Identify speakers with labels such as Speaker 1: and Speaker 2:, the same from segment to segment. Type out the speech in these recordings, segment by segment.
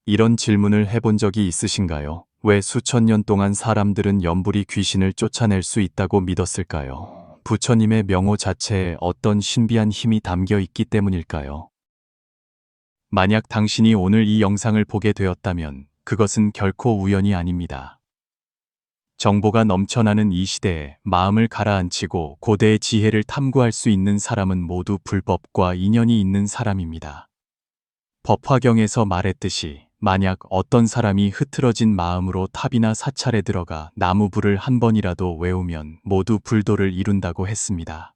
Speaker 1: 이런 질문을 해본 적이 있으신가요? 왜 수천 년 동안 사람들은 염불이 귀신을 쫓아낼 수 있다고 믿었을까요? 부처님의 명호 자체에 어떤 신비한 힘이 담겨 있기 때문일까요? 만약 당신이 오늘 이 영상을 보게 되었다면 그것은 결코 우연이 아닙니다. 정보가 넘쳐나는 이 시대에 마음을 가라앉히고 고대의 지혜를 탐구할 수 있는 사람은 모두 불법과 인연이 있는 사람입니다. 법화경에서 말했듯이 만약 어떤 사람이 흐트러진 마음으로 탑이나 사찰에 들어가 나무불을 한 번이라도 외우면 모두 불도를 이룬다고 했습니다.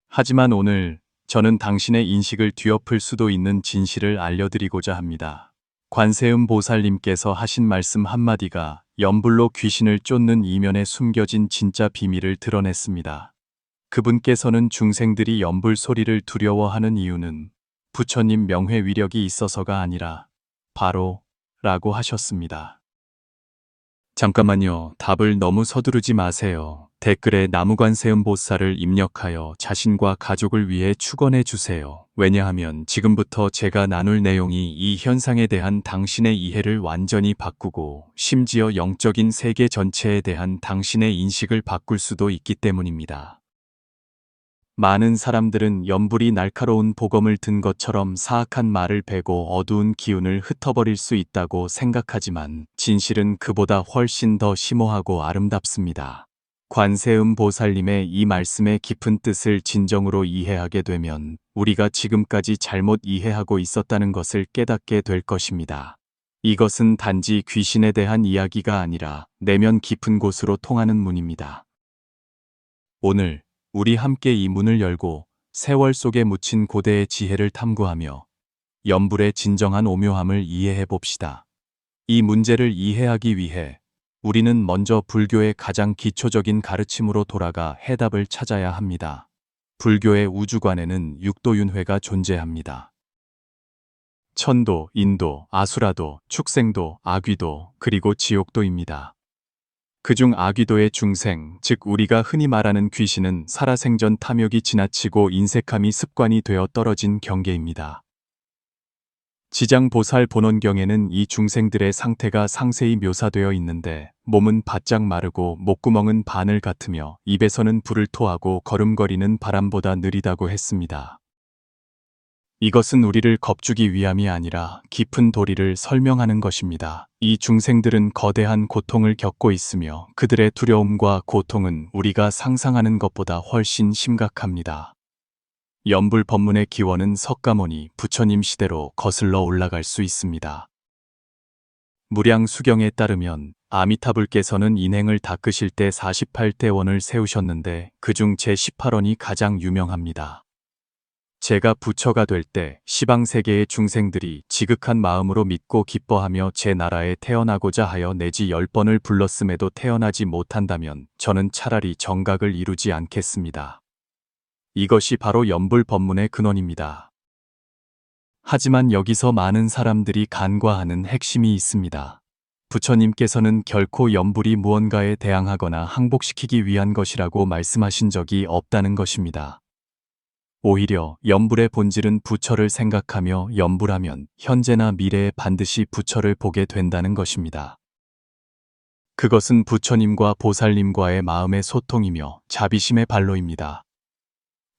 Speaker 1: 하지만 오늘 저는 당신의 인식을 뒤엎을 수도 있는 진실을 알려드리고자 합니다. 관세음 보살님께서 하신 말씀 한마디가 염불로 귀신을 쫓는 이면에 숨겨진 진짜 비밀을 드러냈습니다. 그분께서는 중생들이 염불 소리를 두려워하는 이유는 부처님 명회 위력이 있어서가 아니라 바로 라고 하셨습니다. 잠깐만요. 답을 너무 서두르지 마세요. 댓글에 나무관세음 보살을 입력하여 자신과 가족을 위해 축원해 주세요. 왜냐하면 지금부터 제가 나눌 내용이 이 현상에 대한 당신의 이해를 완전히 바꾸고 심지어 영적인 세계 전체에 대한 당신의 인식을 바꿀 수도 있기 때문입니다. 많은 사람들은 염불이 날카로운 보검을 든 것처럼 사악한 말을 베고 어두운 기운을 흩어버릴 수 있다고 생각하지만 진실은 그보다 훨씬 더 심오하고 아름답습니다. 관세음 보살님의 이 말씀의 깊은 뜻을 진정으로 이해하게 되면 우리가 지금까지 잘못 이해하고 있었다는 것을 깨닫게 될 것입니다. 이것은 단지 귀신에 대한 이야기가 아니라 내면 깊은 곳으로 통하는 문입니다. 오늘 우리 함께 이 문을 열고 세월 속에 묻힌 고대의 지혜를 탐구하며 염불의 진정한 오묘함을 이해해 봅시다. 이 문제를 이해하기 위해 우리는 먼저 불교의 가장 기초적인 가르침으로 돌아가 해답을 찾아야 합니다. 불교의 우주관에는 육도윤회가 존재합니다. 천도, 인도, 아수라도, 축생도, 아귀도, 그리고 지옥도입니다. 그중 아귀도의 중생, 즉 우리가 흔히 말하는 귀신은 살아생전 탐욕이 지나치고 인색함이 습관이 되어 떨어진 경계입니다. 지장보살 본원경에는 이 중생들의 상태가 상세히 묘사되어 있는데 몸은 바짝 마르고 목구멍은 바늘 같으며 입에서는 불을 토하고 걸음걸이는 바람보다 느리다고 했습니다. 이것은 우리를 겁주기 위함이 아니라 깊은 도리를 설명하는 것입니다. 이 중생들은 거대한 고통을 겪고 있으며 그들의 두려움과 고통은 우리가 상상하는 것보다 훨씬 심각합니다. 염불 법문의 기원은 석가모니 부처님 시대로 거슬러 올라갈 수 있습니다. 무량수경에 따르면 아미타불께서는 인행을 닦으실 때 48대 원을 세우셨는데 그중 제18원이 가장 유명합니다. 제가 부처가 될 때 시방세계의 중생들이 지극한 마음으로 믿고 기뻐하며 제 나라에 태어나고자 하여 내지 10번을 불렀음에도 태어나지 못한다면 저는 차라리 정각을 이루지 않겠습니다. 이것이 바로 염불 법문의 근원입니다. 하지만 여기서 많은 사람들이 간과하는 핵심이 있습니다. 부처님께서는 결코 염불이 무언가에 대항하거나 항복시키기 위한 것이라고 말씀하신 적이 없다는 것입니다. 오히려 염불의 본질은 부처를 생각하며 염불하면 현재나 미래에 반드시 부처를 보게 된다는 것입니다. 그것은 부처님과 보살님과의 마음의 소통이며 자비심의 발로입니다.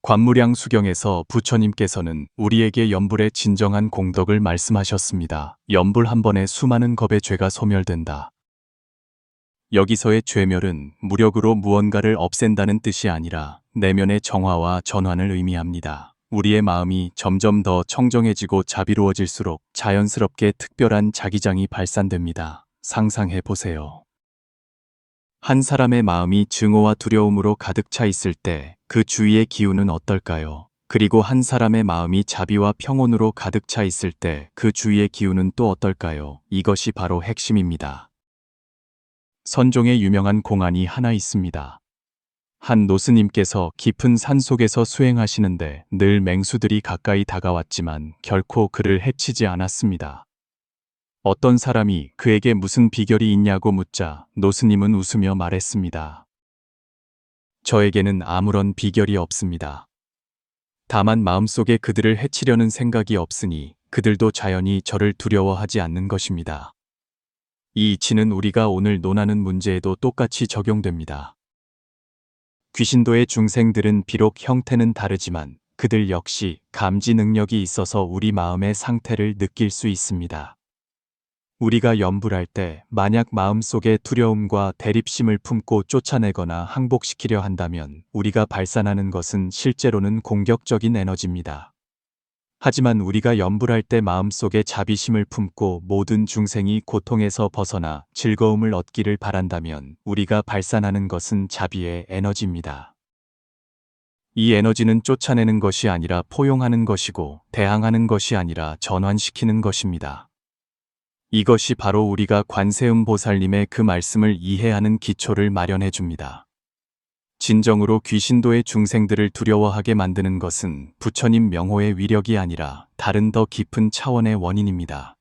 Speaker 1: 관무량수경에서 부처님께서는 우리에게 염불의 진정한 공덕을 말씀하셨습니다. 염불 한 번에 수많은 겁의 죄가 소멸된다. 여기서의 죄멸은 무력으로 무언가를 없앤다는 뜻이 아니라 내면의 정화와 전환을 의미합니다. 우리의 마음이 점점 더 청정해지고 자비로워질수록 자연스럽게 특별한 자기장이 발산됩니다. 상상해 보세요. 한 사람의 마음이 증오와 두려움으로 가득 차 있을 때 그 주위의 기운은 어떨까요? 그리고 한 사람의 마음이 자비와 평온으로 가득 차 있을 때 그 주위의 기운은 또 어떨까요? 이것이 바로 핵심입니다. 선종의 유명한 공안이 하나 있습니다. 한 노스님께서 깊은 산 속에서 수행하시는데 늘 맹수들이 가까이 다가왔지만 결코 그를 해치지 않았습니다. 어떤 사람이 그에게 무슨 비결이 있냐고 묻자 노스님은 웃으며 말했습니다. 저에게는 아무런 비결이 없습니다. 다만 마음속에 그들을 해치려는 생각이 없으니 그들도 자연히 저를 두려워하지 않는 것입니다. 이 이치는 우리가 오늘 논하는 문제에도 똑같이 적용됩니다. 귀신도의 중생들은 비록 형태는 다르지만 그들 역시 감지 능력이 있어서 우리 마음의 상태를 느낄 수 있습니다. 우리가 염불할 때 만약 마음속에 두려움과 대립심을 품고 쫓아내거나 항복시키려 한다면 우리가 발산하는 것은 실제로는 공격적인 에너지입니다. 하지만 우리가 염불할 때 마음속에 자비심을 품고 모든 중생이 고통에서 벗어나 즐거움을 얻기를 바란다면 우리가 발산하는 것은 자비의 에너지입니다. 이 에너지는 쫓아내는 것이 아니라 포용하는 것이고 대항하는 것이 아니라 전환시키는 것입니다. 이것이 바로 우리가 관세음 보살님의 그 말씀을 이해하는 기초를 마련해 줍니다. 진정으로 귀신도의 중생들을 두려워하게 만드는 것은 부처님 명호의 위력이 아니라 다른 더 깊은 차원의 원인입니다.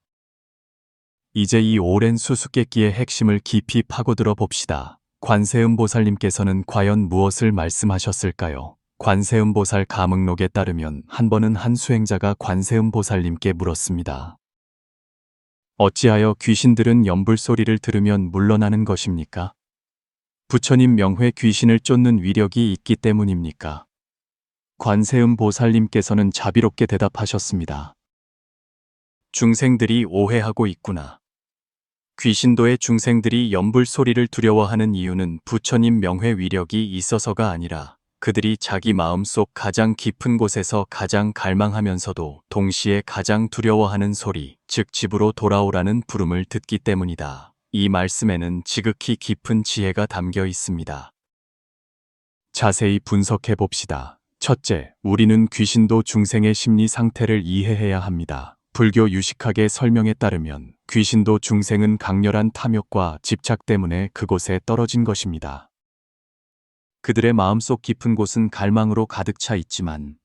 Speaker 1: 이제 이 오랜 수수께끼의 핵심을 깊이 파고들어 봅시다. 관세음 보살님께서는 과연 무엇을 말씀하셨을까요? 관세음 보살 가문록에 따르면 한 번은 한 수행자가 관세음 보살님께 물었습니다. 어찌하여 귀신들은 염불 소리를 들으면 물러나는 것입니까? 부처님 명회 귀신을 쫓는 위력이 있기 때문입니까? 관세음 보살님께서는 자비롭게 대답하셨습니다. 중생들이 오해하고 있구나. 귀신도의 중생들이 염불 소리를 두려워하는 이유는 부처님 명회 위력이 있어서가 아니라 그들이 자기 마음속 가장 깊은 곳에서 가장 갈망하면서도 동시에 가장 두려워하는 소리, 즉 집으로 돌아오라는 부름을 듣기 때문이다. 이 말씀에는 지극히 깊은 지혜가 담겨 있습니다. 자세히 분석해 봅시다. 첫째, 우리는 귀신도 중생의 심리 상태를 이해해야 합니다. 불교 유식학의 설명에 따르면 귀신도 중생은 강렬한 탐욕과 집착 때문에 그곳에 떨어진 것입니다. 그들의 마음속 깊은 곳은 갈망으로 가득 차 있지만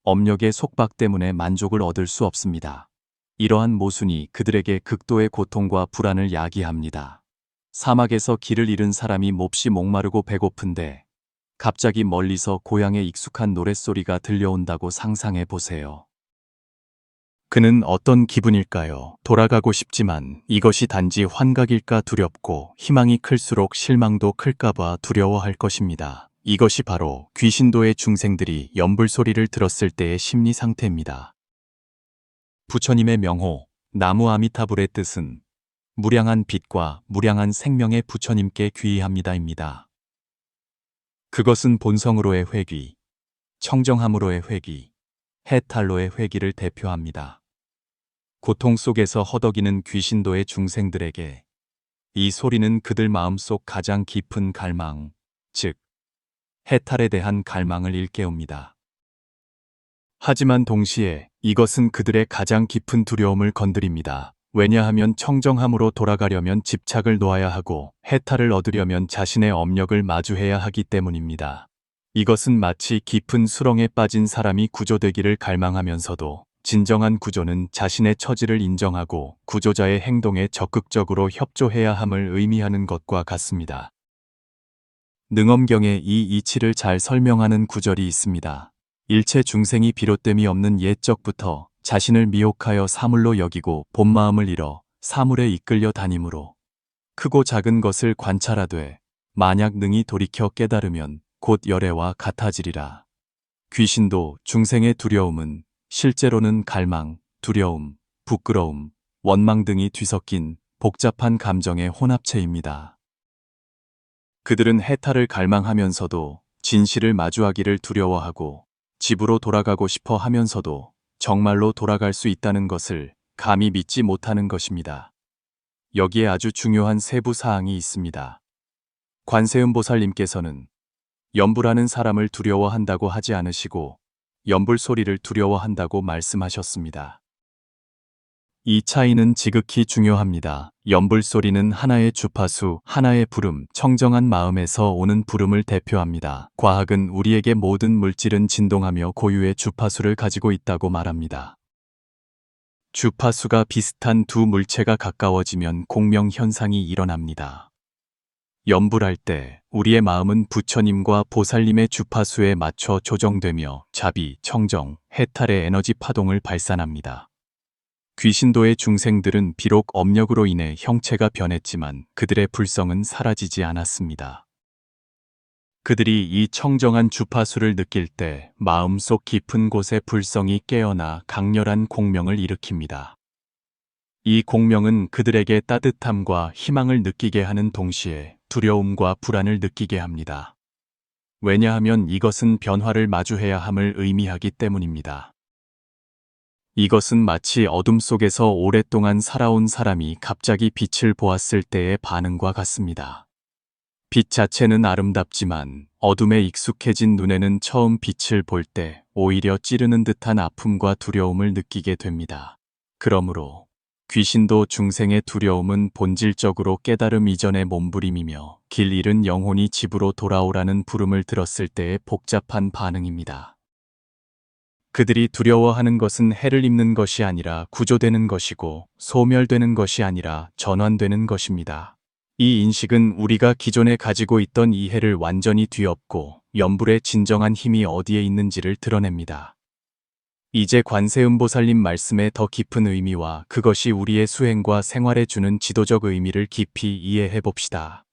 Speaker 1: 업력의 속박 때문에 만족을 얻을 수 없습니다. 이러한 모순이 그들에게 극도의 고통과 불안을 야기합니다. 사막에서 길을 잃은 사람이 몹시 목마르고 배고픈데 갑자기 멀리서 고향의 익숙한 노랫소리가 들려온다고 상상해 보세요. 그는 어떤 기분일까요? 돌아가고 싶지만 이것이 단지 환각일까 두렵고 희망이 클수록 실망도 클까봐 두려워할 것입니다. 이것이 바로 귀신도의 중생들이 염불 소리를 들었을 때의 심리 상태입니다. 부처님의 명호, 나무 아미타불의 뜻은 무량한 빛과 무량한 생명의 부처님께 귀의합니다입니다. 그것은 본성으로의 회귀, 청정함으로의 회귀, 해탈로의 회귀를 대표합니다. 고통 속에서 허덕이는 귀신도의 중생들에게 이 소리는 그들 마음속 가장 깊은 갈망, 즉 해탈에 대한 갈망을 일깨웁니다. 하지만 동시에 이것은 그들의 가장 깊은 두려움을 건드립니다. 왜냐하면 청정함으로 돌아가려면 집착을 놓아야 하고 해탈을 얻으려면 자신의 업력을 마주해야 하기 때문입니다. 이것은 마치 깊은 수렁에 빠진 사람이 구조되기를 갈망하면서도 진정한 구조는 자신의 처지를 인정하고 구조자의 행동에 적극적으로 협조해야 함을 의미하는 것과 같습니다. 능엄경에 이 이치를 잘 설명하는 구절이 있습니다. 일체 중생이 비롯됨이 없는 옛적부터 자신을 미혹하여 사물로 여기고 본마음을 잃어 사물에 이끌려 다니므로 크고 작은 것을 관찰하되 만약 능히 돌이켜 깨달으면 곧 열애와 같아지리라. 귀신도 중생의 두려움은 실제로는 갈망, 두려움, 부끄러움, 원망 등이 뒤섞인 복잡한 감정의 혼합체입니다. 그들은 해탈을 갈망하면서도 진실을 마주하기를 두려워하고 집으로 돌아가고 싶어 하면서도 정말로 돌아갈 수 있다는 것을 감히 믿지 못하는 것입니다. 여기에 아주 중요한 세부 사항이 있습니다. 관세음 보살님께서는 염불하는 사람을 두려워한다고 하지 않으시고 염불 소리를 두려워한다고 말씀하셨습니다. 이 차이는 지극히 중요합니다. 염불 소리는 하나의 주파수, 하나의 부름, 청정한 마음에서 오는 부름을 대표합니다. 과학은 우리에게 모든 물질은 진동하며 고유의 주파수를 가지고 있다고 말합니다. 주파수가 비슷한 두 물체가 가까워지면 공명 현상이 일어납니다. 염불할 때 우리의 마음은 부처님과 보살님의 주파수에 맞춰 조정되며 자비, 청정, 해탈의 에너지 파동을 발산합니다. 귀신도의 중생들은 비록 업력으로 인해 형체가 변했지만 그들의 불성은 사라지지 않았습니다. 그들이 이 청정한 주파수를 느낄 때 마음속 깊은 곳에 불성이 깨어나 강렬한 공명을 일으킵니다. 이 공명은 그들에게 따뜻함과 희망을 느끼게 하는 동시에 두려움과 불안을 느끼게 합니다. 왜냐하면 이것은 변화를 마주해야 함을 의미하기 때문입니다. 이것은 마치 어둠 속에서 오랫동안 살아온 사람이 갑자기 빛을 보았을 때의 반응과 같습니다. 빛 자체는 아름답지만 어둠에 익숙해진 눈에는 처음 빛을 볼 때 오히려 찌르는 듯한 아픔과 두려움을 느끼게 됩니다. 그러므로 귀신도 중생의 두려움은 본질적으로 깨달음 이전의 몸부림이며 길 잃은 영혼이 집으로 돌아오라는 부름을 들었을 때의 복잡한 반응입니다. 그들이 두려워하는 것은 해를 입는 것이 아니라 구조되는 것이고 소멸되는 것이 아니라 전환되는 것입니다. 이 인식은 우리가 기존에 가지고 있던 이해를 완전히 뒤엎고 연불의 진정한 힘이 어디에 있는지를 드러냅니다. 이제 관세음보살님 말씀의 더 깊은 의미와 그것이 우리의 수행과 생활에 주는 지도적 의미를 깊이 이해해 봅시다.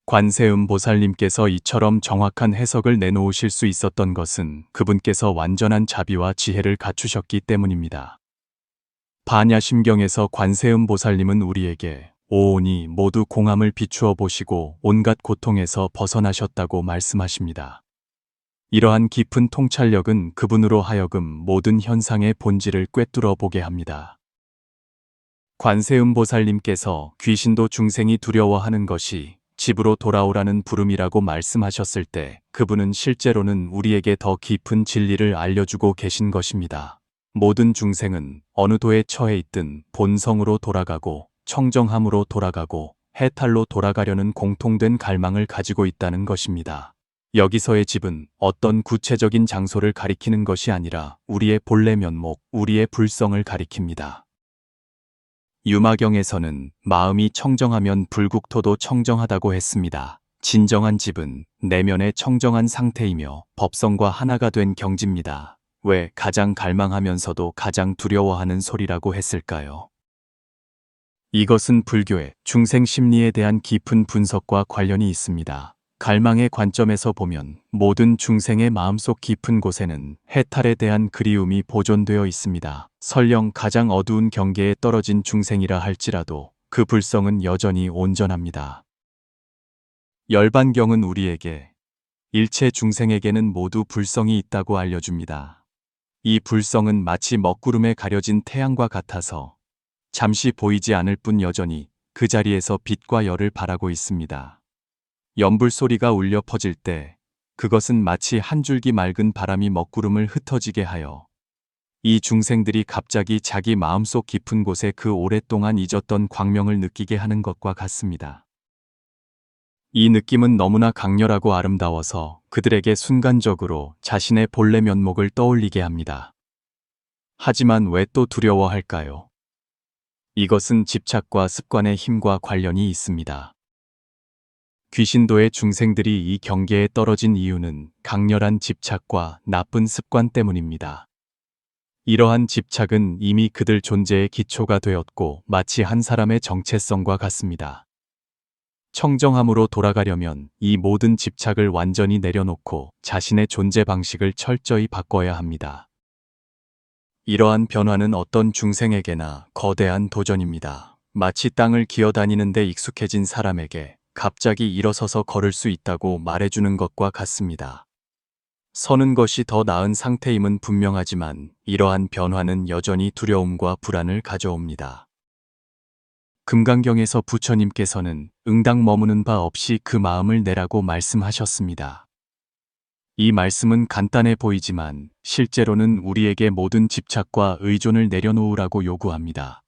Speaker 1: 관세음보살님께서 이처럼 정확한 해석을 내놓으실 수 있었던 것은 그분께서 완전한 자비와 지혜를 갖추셨기 때문입니다. 반야심경에서 관세음보살님은 우리에게 오온이 모두 공함을 비추어 보시고 온갖 고통에서 벗어나셨다고 말씀하십니다. 이러한 깊은 통찰력은 그분으로 하여금 모든 현상의 본질을 꿰뚫어 보게 합니다. 관세음보살님께서 귀신도 중생이 두려워하는 것이 집으로 돌아오라는 부름이라고 말씀하셨을 때 그분은 실제로는 우리에게 더 깊은 진리를 알려주고 계신 것입니다. 모든 중생은 어느 도에 처해 있든 본성으로 돌아가고 청정함으로 돌아가고 해탈로 돌아가려는 공통된 갈망을 가지고 있다는 것입니다. 여기서의 집은 어떤 구체적인 장소를 가리키는 것이 아니라 우리의 본래 면목, 우리의 불성을 가리킵니다. 유마경에서는 마음이 청정하면 불국토도 청정하다고 했습니다. 진정한 집은 내면의 청정한 상태이며 법성과 하나가 된 경지입니다. 왜 가장 갈망하면서도 가장 두려워하는 소리라고 했을까요? 이것은 불교의 중생 심리에 대한 깊은 분석과 관련이 있습니다. 갈망의 관점에서 보면 모든 중생의 마음속 깊은 곳에는 해탈에 대한 그리움이 보존되어 있습니다. 설령 가장 어두운 경계에 떨어진 중생이라 할지라도 그 불성은 여전히 온전합니다. 열반경은 우리에게 일체 중생에게는 모두 불성이 있다고 알려줍니다. 이 불성은 마치 먹구름에 가려진 태양과 같아서 잠시 보이지 않을 뿐 여전히 그 자리에서 빛과 열을 발하고 있습니다. 연불 소리가 울려 퍼질 때 그것은 마치 한 줄기 맑은 바람이 먹구름을 흩어지게 하여 이 중생들이 갑자기 자기 마음속 깊은 곳에 그 오랫동안 잊었던 광명을 느끼게 하는 것과 같습니다. 이 느낌은 너무나 강렬하고 아름다워서 그들에게 순간적으로 자신의 본래 면목을 떠올리게 합니다. 하지만 왜 또 두려워할까요? 이것은 집착과 습관의 힘과 관련이 있습니다. 귀신도의 중생들이 이 경계에 떨어진 이유는 강렬한 집착과 나쁜 습관 때문입니다. 이러한 집착은 이미 그들 존재의 기초가 되었고 마치 한 사람의 정체성과 같습니다. 청정함으로 돌아가려면 이 모든 집착을 완전히 내려놓고 자신의 존재 방식을 철저히 바꿔야 합니다. 이러한 변화는 어떤 중생에게나 거대한 도전입니다. 마치 땅을 기어다니는 데 익숙해진 사람에게 갑자기 일어서서 걸을 수 있다고 말해주는 것과 같습니다. 서는 것이 더 나은 상태임은 분명하지만 이러한 변화는 여전히 두려움과 불안을 가져옵니다. 금강경에서 부처님께서는 응당 머무는 바 없이 그 마음을 내라고 말씀하셨습니다. 이 말씀은 간단해 보이지만 실제로는 우리에게 모든 집착과 의존을 내려놓으라고 요구합니다.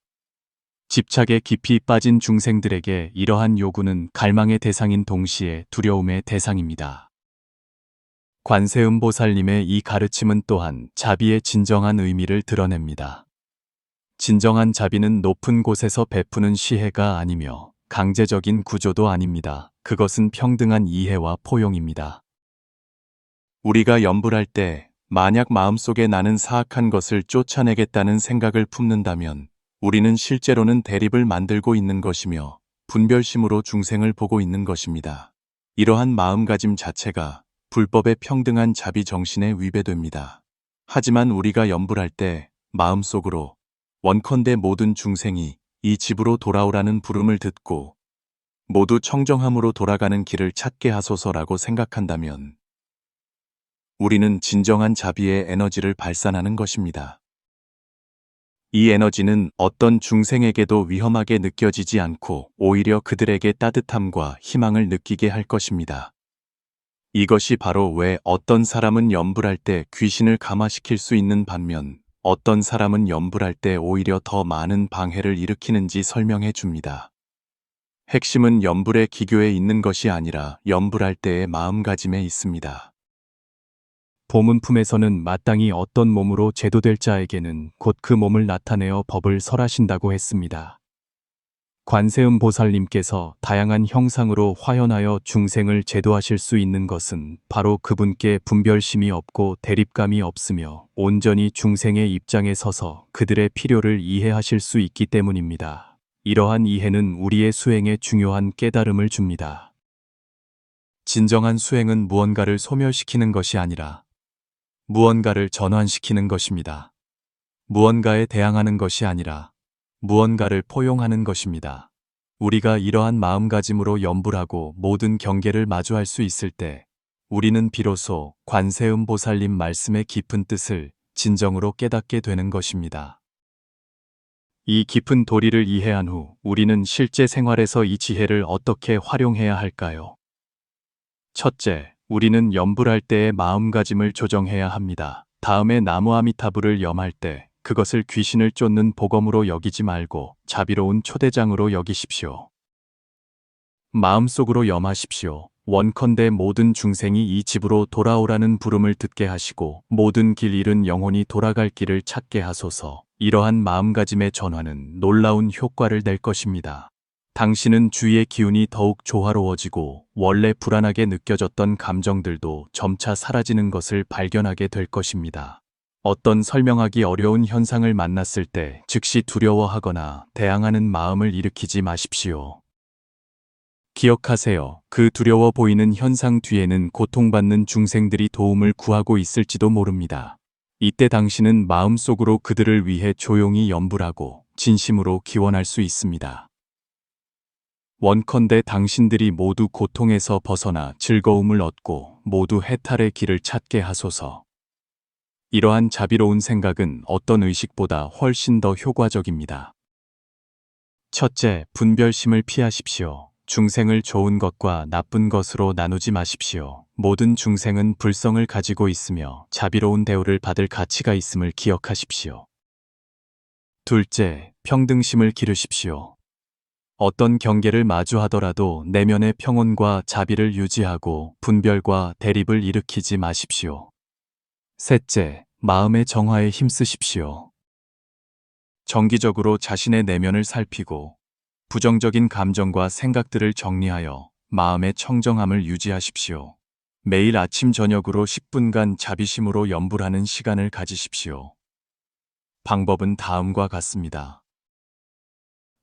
Speaker 1: 집착에 깊이 빠진 중생들에게 이러한 요구는 갈망의 대상인 동시에 두려움의 대상입니다. 관세음보살님의 이 가르침은 또한 자비의 진정한 의미를 드러냅니다. 진정한 자비는 높은 곳에서 베푸는 시혜가 아니며 강제적인 구조도 아닙니다. 그것은 평등한 이해와 포용입니다. 우리가 염불할 때 만약 마음속에 나는 사악한 것을 쫓아내겠다는 생각을 품는다면 우리는 실제로는 대립을 만들고 있는 것이며 분별심으로 중생을 보고 있는 것입니다. 이러한 마음가짐 자체가 불법의 평등한 자비 정신에 위배됩니다. 하지만 우리가 염불할 때 마음속으로 원컨대 모든 중생이 이 집으로 돌아오라는 부름을 듣고 모두 청정함으로 돌아가는 길을 찾게 하소서라고 생각한다면 우리는 진정한 자비의 에너지를 발산하는 것입니다. 이 에너지는 어떤 중생에게도 위험하게 느껴지지 않고 오히려 그들에게 따뜻함과 희망을 느끼게 할 것입니다. 이것이 바로 왜 어떤 사람은 염불할 때 귀신을 감화시킬 수 있는 반면 어떤 사람은 염불할 때 오히려 더 많은 방해를 일으키는지 설명해 줍니다. 핵심은 염불의 기교에 있는 것이 아니라 염불할 때의 마음가짐에 있습니다. 보문품에서는 마땅히 어떤 몸으로 제도될 자에게는 곧 그 몸을 나타내어 법을 설하신다고 했습니다. 관세음 보살님께서 다양한 형상으로 화현하여 중생을 제도하실 수 있는 것은 바로 그분께 분별심이 없고 대립감이 없으며 온전히 중생의 입장에 서서 그들의 필요를 이해하실 수 있기 때문입니다. 이러한 이해는 우리의 수행에 중요한 깨달음을 줍니다. 진정한 수행은 무언가를 소멸시키는 것이 아니라 무언가를 전환시키는 것입니다. 무언가에 대항하는 것이 아니라 무언가를 포용하는 것입니다. 우리가 이러한 마음가짐으로 염불하고 모든 경계를 마주할 수 있을 때 우리는 비로소 관세음 보살님 말씀의 깊은 뜻을 진정으로 깨닫게 되는 것입니다. 이 깊은 도리를 이해한 후 우리는 실제 생활에서 이 지혜를 어떻게 활용해야 할까요? 첫째, 우리는 염불할 때의 마음가짐을 조정해야 합니다. 다음에 나무아미타불을 염할 때 그것을 귀신을 쫓는 보검으로 여기지 말고 자비로운 초대장으로 여기십시오. 마음속으로 염하십시오. 원컨대 모든 중생이 이 집으로 돌아오라는 부름을 듣게 하시고 모든 길 잃은 영혼이 돌아갈 길을 찾게 하소서. 이러한 마음가짐의 전환은 놀라운 효과를 낼 것입니다. 당신은 주위의 기운이 더욱 조화로워지고 원래 불안하게 느껴졌던 감정들도 점차 사라지는 것을 발견하게 될 것입니다. 어떤 설명하기 어려운 현상을 만났을 때 즉시 두려워하거나 대항하는 마음을 일으키지 마십시오. 기억하세요. 그 두려워 보이는 현상 뒤에는 고통받는 중생들이 도움을 구하고 있을지도 모릅니다. 이때 당신은 마음속으로 그들을 위해 조용히 염불하고 진심으로 기원할 수 있습니다. 원컨대 당신들이 모두 고통에서 벗어나 즐거움을 얻고 모두 해탈의 길을 찾게 하소서. 이러한 자비로운 생각은 어떤 의식보다 훨씬 더 효과적입니다. 첫째, 분별심을 피하십시오. 중생을 좋은 것과 나쁜 것으로 나누지 마십시오. 모든 중생은 불성을 가지고 있으며 자비로운 대우를 받을 가치가 있음을 기억하십시오. 둘째, 평등심을 기르십시오. 어떤 경계를 마주하더라도 내면의 평온과 자비를 유지하고 분별과 대립을 일으키지 마십시오. 셋째, 마음의 정화에 힘쓰십시오. 정기적으로 자신의 내면을 살피고 부정적인 감정과 생각들을 정리하여 마음의 청정함을 유지하십시오. 매일 아침 저녁으로 10분간 자비심으로 염불하는 시간을 가지십시오. 방법은 다음과 같습니다.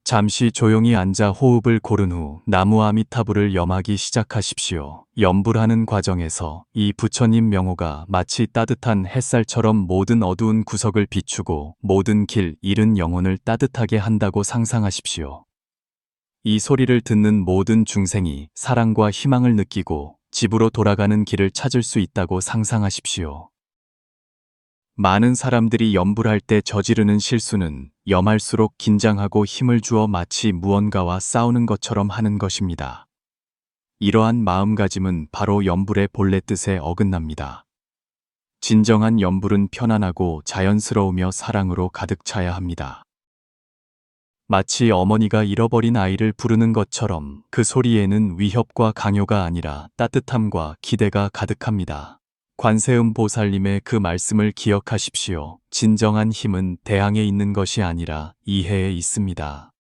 Speaker 1: 잠시 조용히 앉아 호흡을 고른 후 나무아미타불을 염하기 시작하십시오. 염불하는 과정에서 이 부처님 명호가 마치 따뜻한 햇살처럼 모든 어두운 구석을 비추고 모든 길 잃은 영혼을 따뜻하게 한다고 상상하십시오. 이 소리를 듣는 모든 중생이 사랑과 희망을 느끼고 집으로 돌아가는 길을 찾을 수 있다고 상상하십시오. 많은 사람들이 염불할 때 저지르는 실수는 염할수록 긴장하고 힘을 주어 마치 무언가와 싸우는 것처럼 하는 것입니다. 이러한 마음가짐은 바로 염불의 본래 뜻에 어긋납니다. 진정한 염불은 편안하고 자연스러우며 사랑으로 가득 차야 합니다. 마치 어머니가 잃어버린 아이를 부르는 것처럼 그 소리에는 위협과 강요가 아니라 따뜻함과 기대가 가득합니다. 관세음 보살님의 그 말씀을 기억하십시오. 진정한 힘은 대항에 있는 것이 아니라 이해에 있습니다.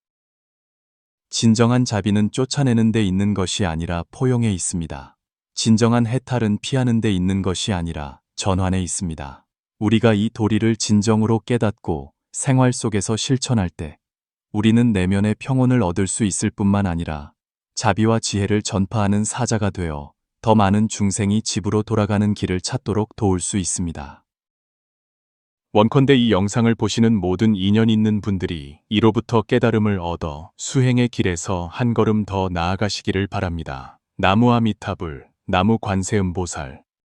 Speaker 1: 진정한 자비는 쫓아내는 데 있는 것이 아니라 포용에 있습니다. 진정한 해탈은 피하는 데 있는 것이 아니라 전환에 있습니다. 우리가 이 도리를 진정으로 깨닫고 생활 속에서 실천할 때 우리는 내면의 평온을 얻을 수 있을 뿐만 아니라 자비와 지혜를 전파하는 사자가 되어 더 많은 중생이 집으로 돌아가는 길을 찾도록 도울 수 있습니다. 원컨대 이 영상을 보시는 모든 인연 있는 분들이 이로부터 깨달음을 얻어 수행의 길에서 한 걸음 더 나아가시기를 바랍니다. 나무 아미타불, 나무 관세음보살.